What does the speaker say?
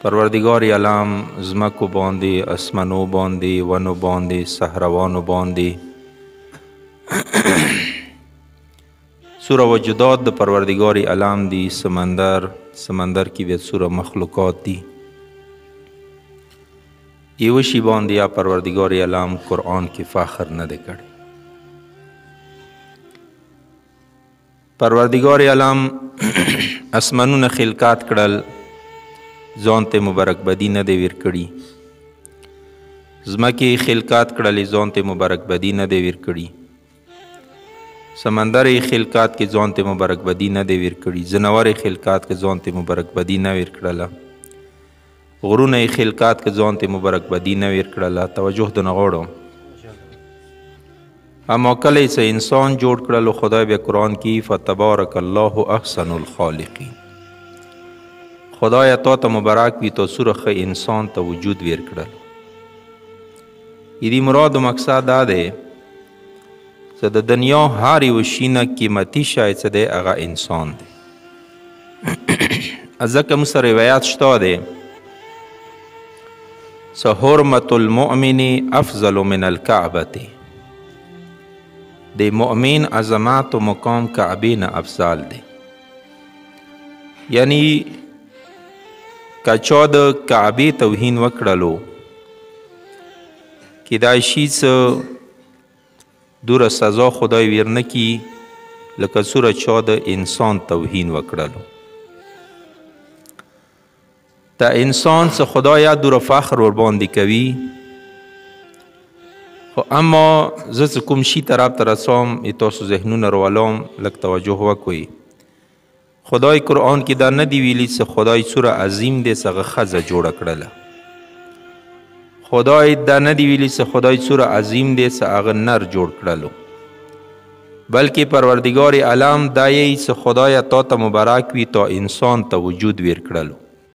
پروردگار علام زمکو باندې، اسمنو باندې، ونو باندې، صحروانو باندې سوره وجودات د پروردگار علام دی. سمندر کی بیا سوره مخلوقات دی. یوشی باندې یا پروردگار علام قرآن کی فخر نه دی کړی. پروردگار علام اسمنونه خلقات کړل، ځان ته مبارک بدی نه دی ور کړي. ځمکې خلقات کړلې، ځان ته مبارک بدی نه دی ور کړي. سمندر خلقات کې ځان ته مبارک بدی نه دی ور کړي. ځناور خلقات کې ځان ته مبارک بدی نه ور کړله. غرونه خلقات کې ځان ته مبارک بدی نه ور کړله. توجه د نغوړو اما کله چې انسان جوړ کړلو خدای به قرآن کی فتبارک الله احسن الخالقین. خدای تا ته مبارک وي تو سورخ انسان ته وجود ور کړل. یدی مراد و مقصد دا دی چې د دنیا هر یو شی نه قیمتي شی څه دی هغه انسان دی. ځکه موږ سره روایات شته دی چې حرمت المؤمن افضل من الکعبة. د مؤمن عظمت و مقام کعبې نه افضل دی. یعنی که چا د کعبې توهین وکړلو کیدای شي څه دوره سزا خدای ورنه کی لکه سوره چا د انسان توهین وکړلو. تا انسان څه خدای دوره فخر ور باندې کوي. خو اما زه څه کوم شي طرف ته رسوم تاسو ذهنونه راولم لږ توجه وکړئ. خدای قرآن کې دا نه دی ویلي چې خدای سوره عظیم دی څه ښځه جوړه کړله. خدای دا نه دی ویلي چې خدای سوره عظیم دی څه هغه نر جوړ کړلو. بلکې پروردگار علام دا یی چې خدای تا ته مبارک وي تا انسان ته وجود ور کړلو.